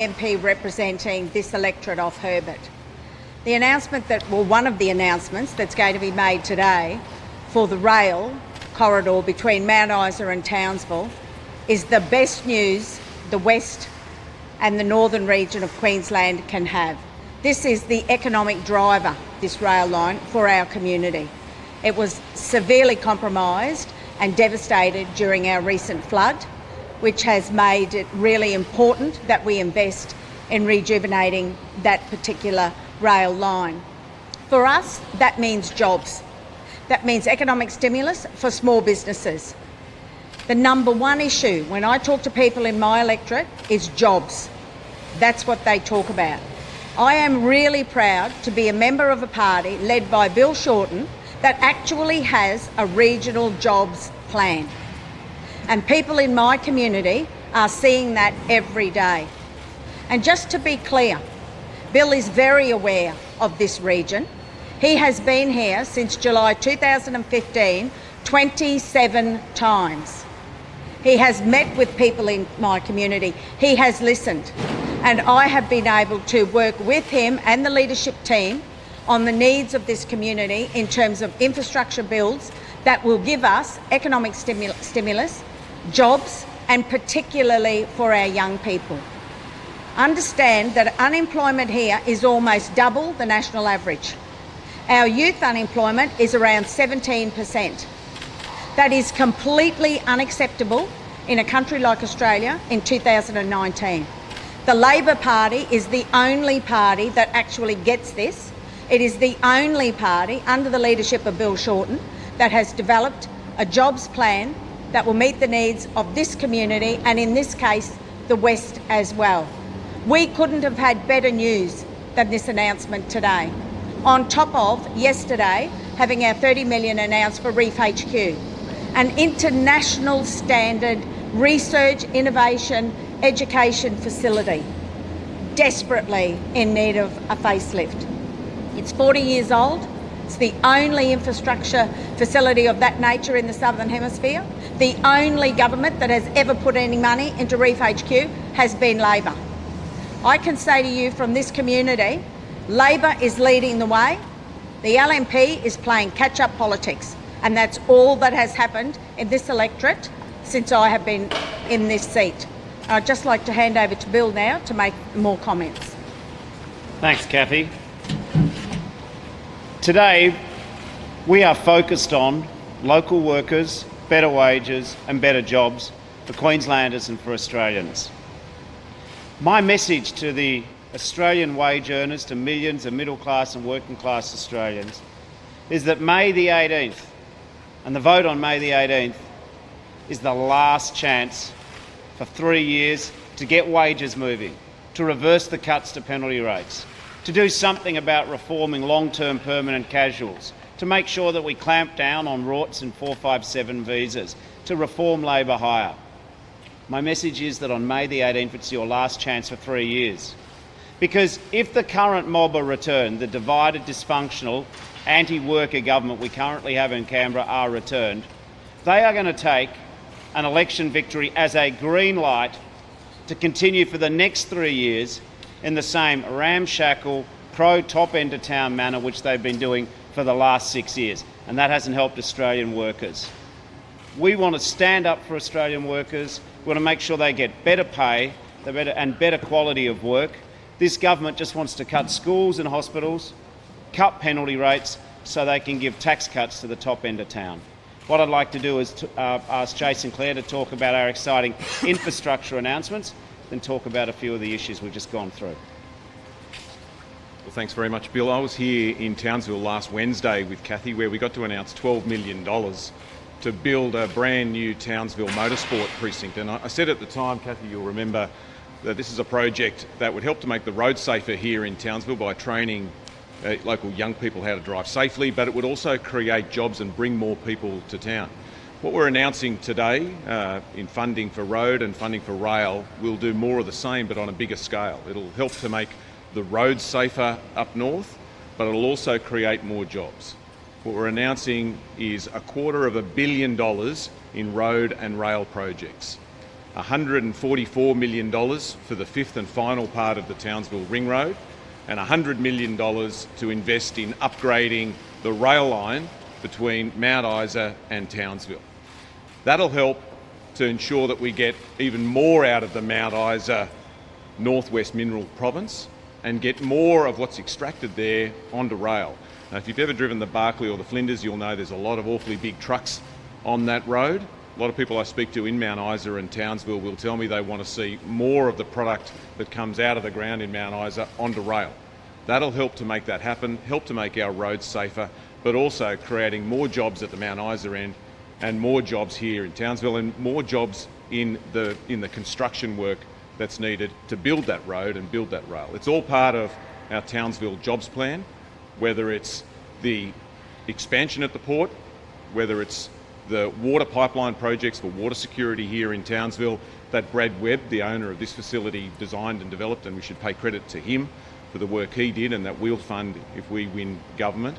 MP representing this electorate of Herbert. The announcement one of the announcements that's going to be made today for the rail corridor between Mount Isa and Townsville is the best news the West and the northern region of Queensland can have. This is the economic driver, this rail line, for our community. It was severely compromised and devastated during our recent flood, which has made it really important that we invest in rejuvenating that particular rail line. For us, that means jobs. That means economic stimulus for small businesses. The number one issue when I talk to people in my electorate is jobs. That's what they talk about. I am really proud to be a member of a party led by Bill Shorten that actually has a regional jobs plan. And people in my community are seeing that every day. And just to be clear, Bill is very aware of this region. He has been here since July 2015, 27 times. He has met with people in my community. He has listened. And I have been able to work with him and the leadership team on the needs of this community in terms of infrastructure builds that will give us economic stimulus, jobs, and particularly for our young people. Understand that unemployment here is almost double the national average. Our youth unemployment is around 17%. That is completely unacceptable in a country like Australia in 2019. The Labor Party is the only party that actually gets this. It is the only party under the leadership of Bill Shorten that has developed a jobs plan that will meet the needs of this community and in this case, the West as well. We couldn't have had better news than this announcement today. On top of yesterday, having our 30 million announced for Reef HQ, an international standard research, innovation, education facility, desperately in need of a facelift. It's 40 years old. It's the only infrastructure facility of that nature in the Southern Hemisphere. The only government that has ever put any money into Reef HQ has been Labor. I can say to you from this community, Labor is leading the way. The LNP is playing catch-up politics, and that's all that has happened in this electorate since I have been in this seat. I'd just like to hand over to Bill now to make more comments. Thanks, Cathy. Today, we are focused on local workers, better wages and better jobs for Queenslanders and for Australians. My message to the Australian wage earners, to millions of middle class and working class Australians, is that May the 18th, and the vote on May the 18th, is the last chance for 3 years to get wages moving, to reverse the cuts to penalty rates, to do something about reforming long-term permanent casuals, to make sure that we clamp down on rorts and 457 visas, to reform labour hire. My message is that on May the 18th, it's your last chance for 3 years. Because if the current mob are returned, the divided, dysfunctional, anti-worker government we currently have in Canberra are returned, they are going to take an election victory as a green light to continue for the next 3 years in the same ramshackle, pro-top end of town manner which they've been doing for the last 6 years. And that hasn't helped Australian workers. We want to stand up for Australian workers. We want to make sure they get better pay and better quality of work. This government just wants to cut schools and hospitals, cut penalty rates so they can give tax cuts to the top end of town. What I'd like to do is ask Jason Clare to talk about our exciting infrastructure announcements, then talk about a few of the issues we've just gone through. Well, thanks very much, Bill. I was here in Townsville last Wednesday with Cathy, where we got to announce $12 million to build a brand new Townsville motorsport precinct. And I said at the time, Cathy, you'll remember, that this is a project that would help to make the roads safer here in Townsville by training local young people how to drive safely, but it would also create jobs and bring more people to town. What we're announcing today in funding for road and funding for rail will do more of the same, but on a bigger scale. It'll help to make the roads safer up north, but it'll also create more jobs. What we're announcing is $250 million in road and rail projects. $144 million for the fifth and final part of the Townsville Ring Road, and $100 million to invest in upgrading the rail line between Mount Isa and Townsville. That'll help to ensure that we get even more out of the Mount Isa Northwest Mineral Province and get more of what's extracted there onto rail. Now, if you've ever driven the Barclay or the Flinders, you'll know there's a lot of awfully big trucks on that road. A lot of people I speak to in Mount Isa and Townsville will tell me they want to see more of the product that comes out of the ground in Mount Isa onto rail. That'll help to make that happen, help to make our roads safer, but also creating more jobs at the Mount Isa end and more jobs here in Townsville and more jobs in the construction work that's needed to build that road and build that rail. It's all part of our Townsville jobs plan, whether it's the expansion at the port, whether it's the water pipeline projects for water security here in Townsville that Brad Webb, the owner of this facility, designed and developed, and we should pay credit to him for the work he did, and that we'll fund if we win government.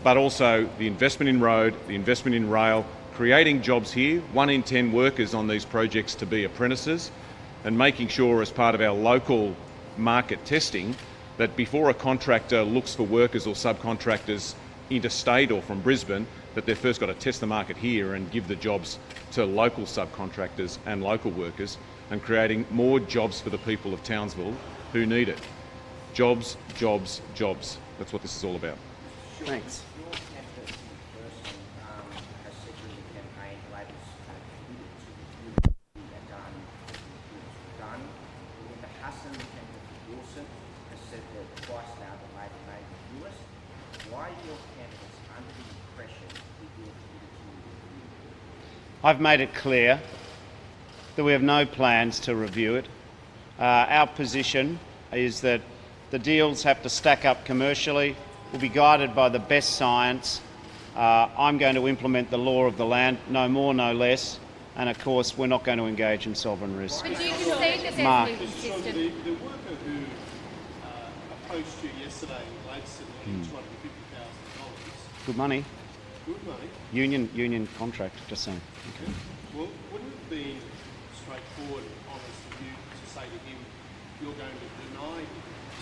But also the investment in road, the investment in rail, creating jobs here, 1 in 10 workers on these projects to be apprentices, and making sure as part of our local market testing that before a contractor looks for workers or subcontractors interstate or from Brisbane, that they've first got to test the market here and give the jobs to local subcontractors and local workers, and creating more jobs for the people of Townsville who need it. Jobs, jobs, jobs. That's what this is all about. Thanks. Your candidate in person has said during the campaign Labor's committed to done. In the Hassan, candidate Wilson has said that twice now that Labor made the newest. Why are your candidates under the impression that you're committed to? I've made it clear that we have no plans to review it. Our position is that the deals have to stack up commercially, will be guided by the best science. I'm going to implement the law of the land, no more, no less, and of course we're not going to engage in sovereign risk. But do you concede that Mark. there's been So consistent... the worker who approached you yesterday in Gladstone earning $250,000, Good money. good money. Union contract, just saying. Okay. Well, wouldn't it be straightforward and honest of you to say to him, you're going to deny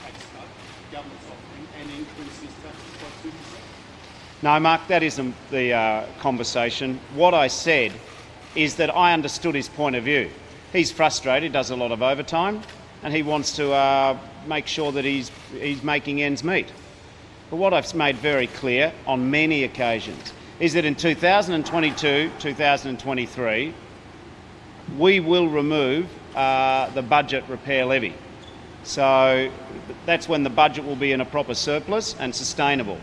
tax cut, the government's offering, and increase his taxes by 2%? No, Mark, that isn't the conversation. What I said is that I understood his point of view. He's frustrated, does a lot of overtime, and he wants to make sure that he's making ends meet. But what I've made very clear on many occasions is that in 2022, 2023, we will remove the budget repair levy. So that's when the budget will be in a proper surplus and sustainable.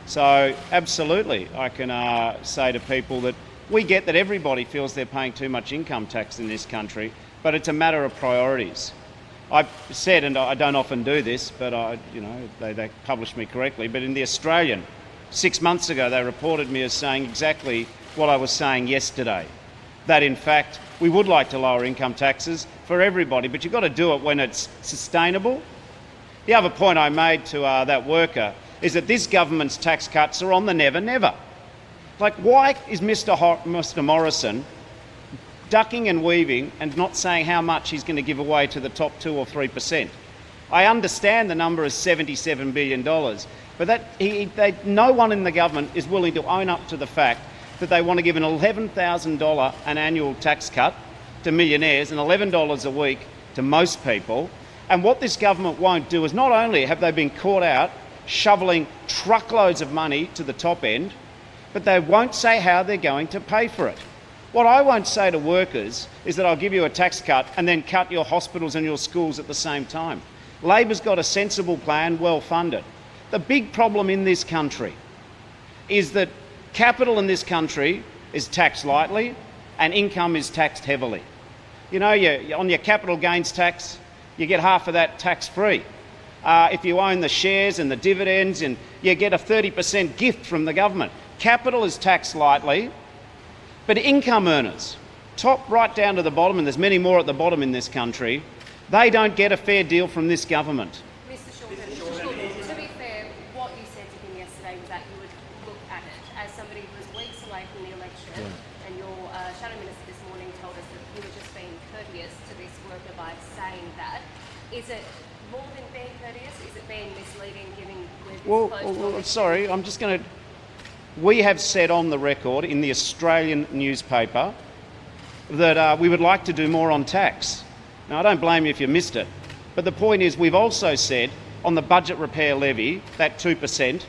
So absolutely, I can say to people that we get that everybody feels they're paying too much income tax in this country, but it's a matter of priorities. I've said, and I don't often do this, but they published me correctly, but in The Australian, 6 months ago, they reported me as saying exactly what I was saying yesterday, that in fact we would like to lower income taxes for everybody, but you've got to do it when it's sustainable. The other point I made to that worker is that this government's tax cuts are on the never, never. Like, why is Mr Morrison ducking and weaving and not saying how much he's going to give away to the top 2 or 3%? I understand the number is $77 billion, but no one in the government is willing to own up to the fact that they want to give an $11,000 an annual tax cut to millionaires and $11 a week to most people. And what this government won't do is not only have they been caught out shoveling truckloads of money to the top end, but they won't say how they're going to pay for it. What I won't say to workers is that I'll give you a tax cut and then cut your hospitals and your schools at the same time. Labor's got a sensible plan, well funded. The big problem in this country is that capital in this country is taxed lightly and income is taxed heavily. You know, on your capital gains tax, you get half of that tax-free. If you own the shares and the dividends, and you get a 30% gift from the government. Capital is taxed lightly, but income earners, top right down to the bottom, and there's many more at the bottom in this country, they don't get a fair deal from this government. Mr Shorten, to be fair, what you said to him yesterday was that you would look at it as somebody who was weeks away from the election, and your shadow minister this morning told us that you were just being courteous Is it more than being courteous? Is it being misleading, giving with Well, sorry, I'm just going to... We have said on the record in the Australian newspaper that we would like to do more on tax. Now, I don't blame you if you missed it, but the point is we've also said on the budget repair levy, that 2%,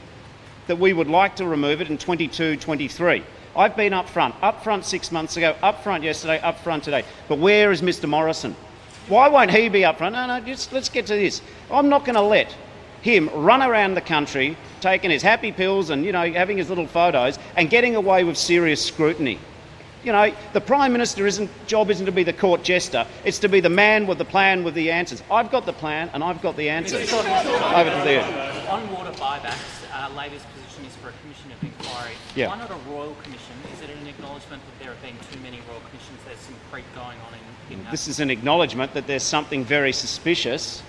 that we would like to remove it in 22-23. I've been up front 6 months ago, up front yesterday, up front today. But where is Mr Morrison? Why won't he be up front? No, just let's get to this. I'm not going to let him run around the country taking his happy pills and, having his little photos and getting away with serious scrutiny. The Prime Minister's job isn't to be the court jester, it's to be the man with the plan with the answers. I've got the plan and I've got the answers. Over to you. On water buybacks, Labor's position is for a commission of inquiry. Yeah. Why not a royal commission? Is it an acknowledgement that there have been too many royal commissions? There's some creep going on in This is an acknowledgement that there's something very suspicious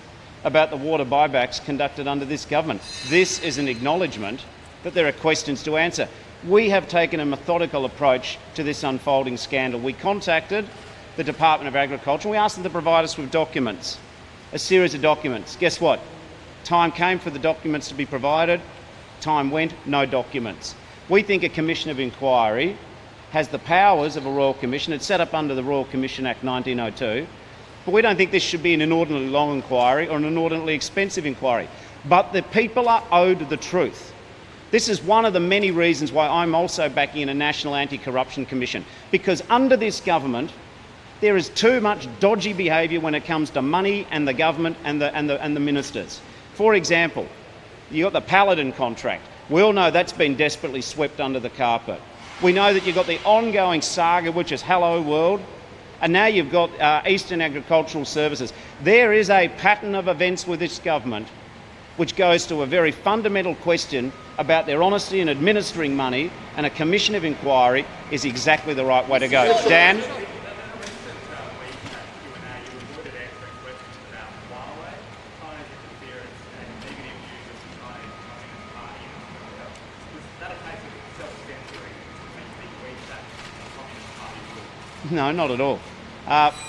about the water buybacks conducted under this government. This is an acknowledgement that there are questions to answer. We have taken a methodical approach to this unfolding scandal. We contacted the Department of Agriculture and we asked them to provide us with documents, a series of documents. Guess what? Time came for the documents to be provided. Time went, no documents. We think a commission of inquiry has the powers of a royal commission. It's set up under the Royal Commission Act 1902. But we don't think this should be an inordinately long inquiry or an inordinately expensive inquiry. But the people are owed the truth. This is one of the many reasons why I'm also backing a National Anti-Corruption Commission, because under this government there is too much dodgy behaviour when it comes to money and the government and the ministers. For example, you've got the Paladin contract. We all know that's been desperately swept under the carpet. We know that you've got the ongoing saga, which is Hello World, and now you've got Eastern Agricultural Services. There is a pattern of events with this government which goes to a very fundamental question about their honesty in administering money, and a commission of inquiry is exactly the right way to go. Dan? No, not at all.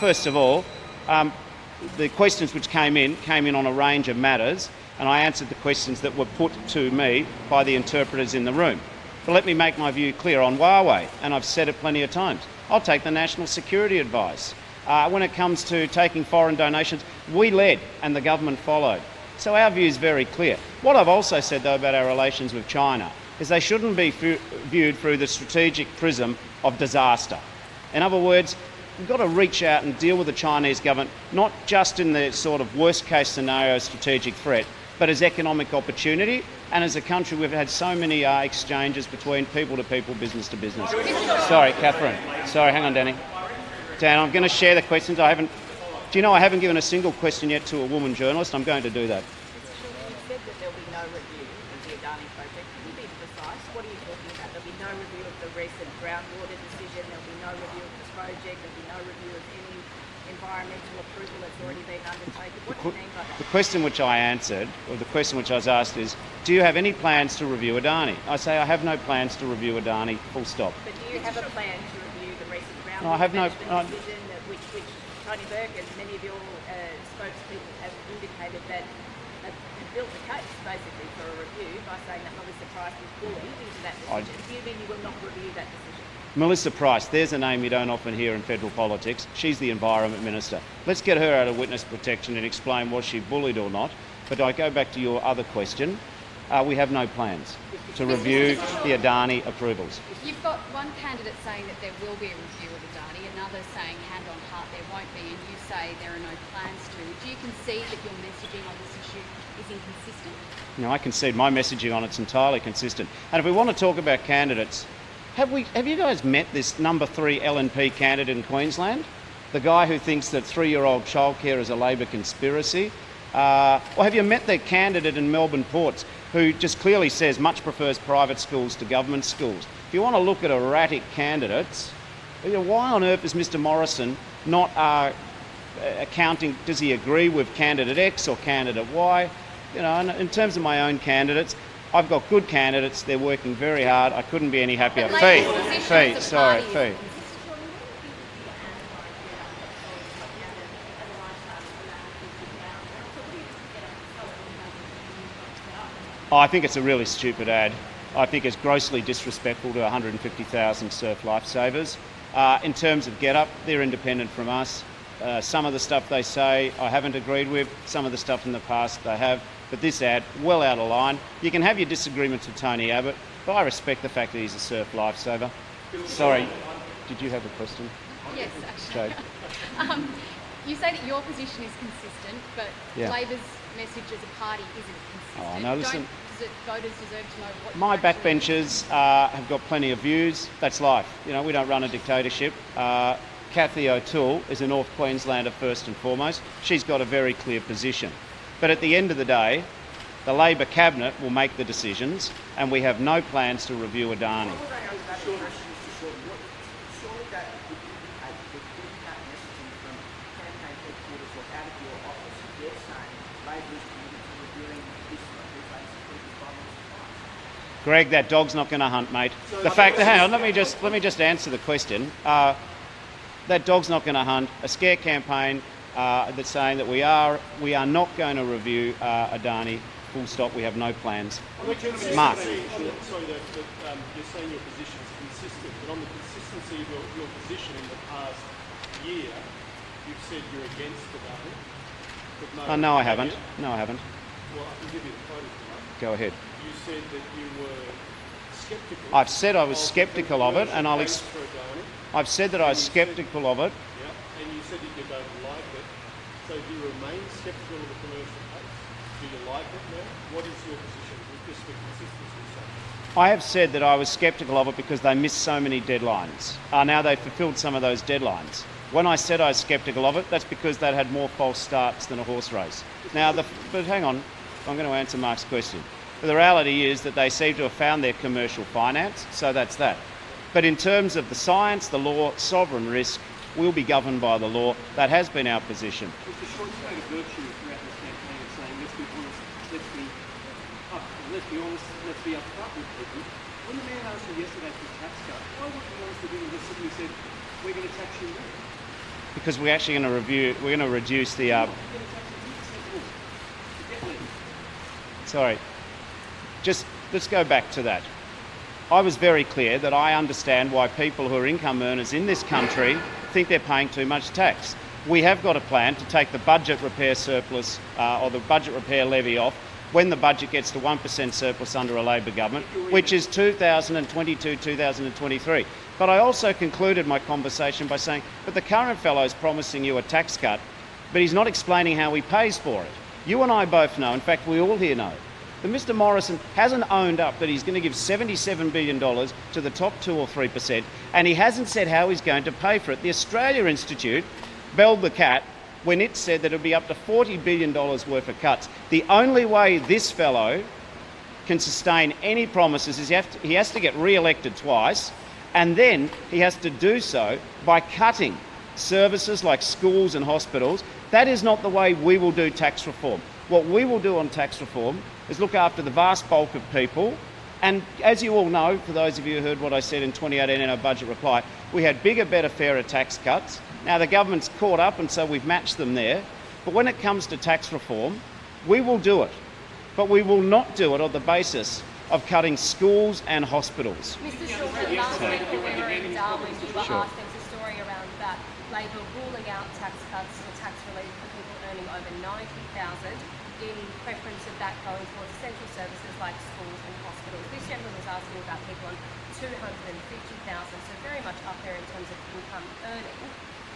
First of all, the questions which came in on a range of matters, and I answered the questions that were put to me by the interpreters in the room. But let me make my view clear on Huawei, and I've said it plenty of times. I'll take the national security advice. When it comes to taking foreign donations, we led and the government followed. So our view is very clear. What I've also said, though, about our relations with China is they shouldn't be viewed through the strategic prism of disaster. In other words, we've got to reach out and deal with the Chinese government, not just in the sort of worst-case scenario strategic threat, but as economic opportunity. And as a country, we've had so many exchanges between people to people, business to business. Sorry, Catherine. Sorry, hang on, Danny. Dan, I'm going to share the questions. Do you know I haven't given a single question yet to a woman journalist? I'm going to do that. You said that there'll be no review of the Adani project. Can you be precise? What are you talking about? There'll be no review of the recent groundwater decision. There'll be no review of this project. There'll be no review of any environmental approval that's already been undertaken. What do you mean by that? The question which I answered, or the question which I was asked is, do you have any plans to review Adani? I say I have no plans to review Adani, full stop. But do you have a plan to review the recent groundwater No, I have no- management decision which Tony Burke and many of your spokespeople have indicated that have built the case basically for a review by saying that Melissa Price was bullied into that decision? Do you mean you will not review that decision? Melissa Price, there's a name you don't often hear in federal politics. She's the Environment Minister. Let's get her out of witness protection and explain was she bullied or not. But I go back to your other question. We have no plans to review the Adani approvals. You've got one candidate saying that there will be a review of Adani, another saying hand on heart there won't be, and you say there are no plans to. Do you concede that your messaging on this issue is inconsistent? No, I concede my messaging on it's entirely consistent. And if we want to talk about candidates, have you guys met this number 3 LNP candidate in Queensland? The guy who thinks that 3-year-old childcare is a Labor conspiracy? Or have you met the candidate in Melbourne Ports who just clearly says much prefers private schools to government schools? If you want to look at erratic candidates, why on earth is Mr Morrison not accounting, does he agree with candidate X or candidate Y? And in terms of my own candidates, I've got good candidates, they're working very hard, I couldn't be any happier. Fee. Oh, I think it's a really stupid ad. I think it's grossly disrespectful to 150,000 surf lifesavers. In terms of GetUp, they're independent from us. Some of the stuff they say I haven't agreed with, some of the stuff in the past they have, but this ad, well out of line. You can have your disagreements with Tony Abbott, but I respect the fact that he's a surf lifesaver. Sorry, did you have a question? Yes, actually. You say that your position is consistent, but Labor's message as a party isn't consistent. Oh, no, listen. Voters deserve to know what... My backbenchers have got plenty of views. That's life. You know, we don't run a dictatorship. Cathy O'Toole is a North Queenslander first and foremost. She's got a very clear position. But at the end of the day, the Labor cabinet will make the decisions, and we have no plans to review Adani. Greg, that dog's not going to hunt, mate. The fact that, hang on, let me just answer the question. That dog's not going to hunt. A scare campaign that's saying that we are not going to review Adani. Full stop. We have no plans. Mark. Sorry, you're saying your position is consistent, but on the consistency of your position in the past year, you've said you're against Adani. No, I haven't. No, I haven't. Well, I can give you the quote if you like. Go ahead. You said that you were sceptical. I've said I was sceptical of it, and I've said that I was sceptical of it. Yeah, and you said that you don't like it. So do you remain sceptical of the commercial case? Do you like it now? What is your position with just the consistency sake? I have said that I was sceptical of it because they missed so many deadlines. Now they've fulfilled some of those deadlines. When I said I was sceptical of it, that's because they'd had more false starts than a horse race. Now, but hang on, I'm going to answer Mark's question. But the reality is that they seem to have found their commercial finance, so that's that. But in terms of the science, the law, sovereign risk, will be governed by the law. That has been our position. Mr. Short, you made a virtue throughout this campaign of saying, let's be honest, let's be upfront with people. When the man asked you yesterday for a tax cut, why wouldn't you be honest with him and just simply said, we're going to tax you more? Because we're actually going to we're going to reduce the... Sorry. Just let's go back to that. I was very clear that I understand why people who are income earners in this country think they're paying too much tax. We have got a plan to take the budget repair surplus or the budget repair levy off when the budget gets to 1% surplus under a Labor government, which is 2022-2023. But I also concluded my conversation by saying, but the current fellow's promising you a tax cut, but he's not explaining how he pays for it. You and I both know, in fact we all here know, that Mr Morrison hasn't owned up that he's going to give $77 billion to the top 2 or 3%, and he hasn't said how he's going to pay for it. The Australia Institute belled the cat when it said that it would be up to $40 billion worth of cuts. The only way this fellow can sustain any promises is he has to get re-elected twice, and then he has to do so by cutting services like schools and hospitals. That is not the way we will do tax reform. What we will do on tax reform is look after the vast bulk of people. And as you all know, for those of you who heard what I said in 2018 in our budget reply, we had bigger, better, fairer tax cuts. Now the government's caught up and so we've matched them there. But when it comes to tax reform, we will do it. But we will not do it on the basis of cutting schools and hospitals. Mr. Shulman, last week when we were in Darwin, you were asked, there was a story around that Labor ruling out tax cuts or tax relief for people earning over $90,000 in preference of that going towards essential services like schools and hospitals. This gentleman was asking about people on $250,000, so very much up there in terms of income earning.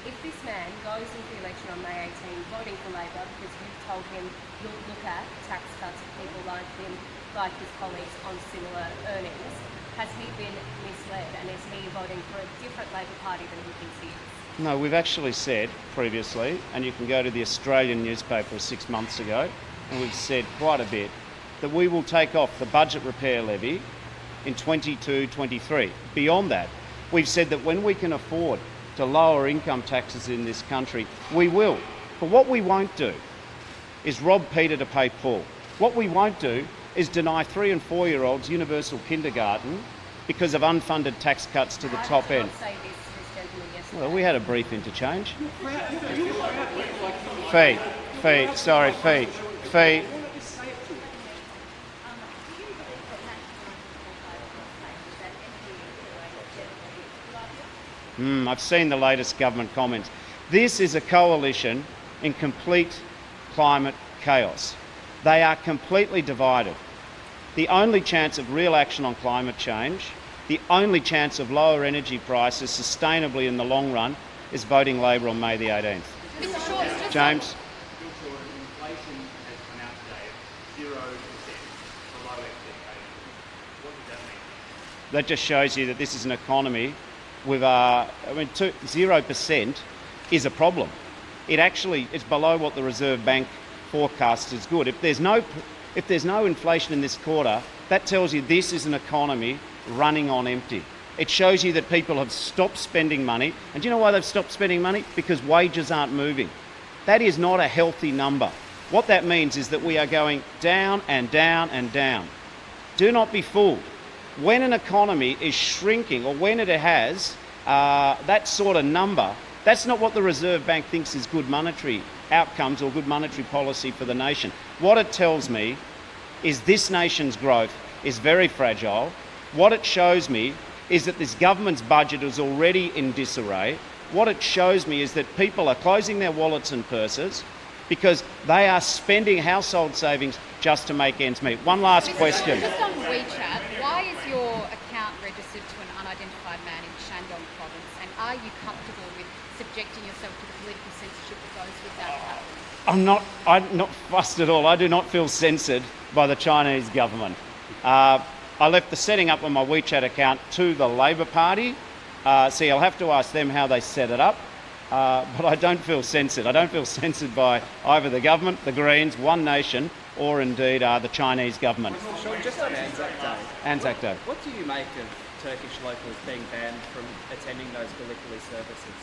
If this man goes into the election on May 18 voting for Labor because you've told him you'll look at tax cuts for people like him, like his colleagues on similar earnings, has he been misled and is he voting for a different Labor Party than he thinks he is? No, we've actually said previously, and you can go to the Australian newspaper 6 months ago, and we've said quite a bit, that we will take off the budget repair levy in 22-23. Beyond that, we've said that when we can afford to lower income taxes in this country, we will. But what we won't do is rob Peter to pay Paul. What we won't do is deny 3- and 4-year-olds universal kindergarten because of unfunded tax cuts to the top end. Well, we had a brief interchange. Fee. I've seen the latest government comments. This is a coalition in complete climate chaos. They are completely divided. The only chance of real action on climate change, the only chance of lower energy prices sustainably in the long run, is voting Labor on May the 18th. Mr. Short, just James? Inflation has come out today at 0% below expectations. What does that mean? That just shows you that this is an economy with 0% is a problem. It's below what the Reserve Bank forecast is good. If there's no inflation in this quarter, that tells you this is an economy running on empty. It shows you that people have stopped spending money. And do you know why they've stopped spending money? Because wages aren't moving. That is not a healthy number. What that means is that we are going down and down and down. Do not be fooled. When an economy is shrinking, or when it has that sort of number, that's not what the Reserve Bank thinks is good monetary outcomes or good monetary policy for the nation. What it tells me is this nation's growth is very fragile. What it shows me is that this government's budget is already in disarray. What it shows me is that people are closing their wallets and purses because they are spending household savings just to make ends meet. One last question. Just on WeChat, why is your account registered to an unidentified man in Shandong province, and are you comfortable with subjecting yourself to the political censorship that goes with that happening? I'm not fussed at all. I do not feel censored by the Chinese government. I left the setting up on my WeChat account to the Labor Party. See, I'll have to ask them how they set it up. But I don't feel censored. I don't feel censored by either the government, the Greens, One Nation, or indeed the Chinese government. Sean, just on Anzac Day. Anzac Day. What do you make of Turkish locals being banned from attending those Gallipoli services?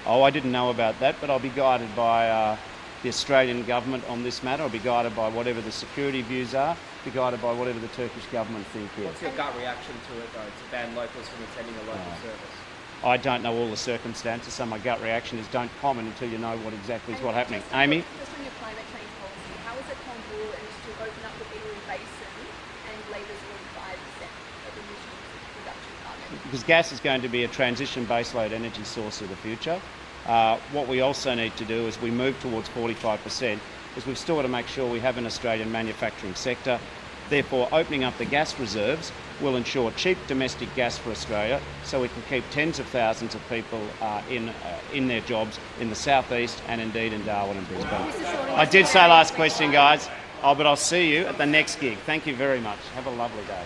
Oh, I didn't know about that, but I'll be guided by the Australian government on this matter. I'll be guided by whatever the security views are, be guided by whatever the Turkish government think here. What's your gut reaction to it, though, to ban locals from attending a local service? I don't know all the circumstances, so my gut reaction is don't comment until you know what exactly is what's happening. Amy? Just on your climate change policy, how is it congruent to open up the Benue Basin and Labor's 45% of emissions reduction target? Because gas is going to be a transition baseload energy source of the future. What we also need to do as we move towards 45% is we've still got to make sure we have an Australian manufacturing sector. Therefore, opening up the gas reserves will ensure cheap domestic gas for Australia, so we can keep tens of thousands of people in their jobs in the southeast and indeed in Darwin and Brisbane. I did say last question, guys. But I'll see you at the next gig. Thank you very much. Have a lovely day.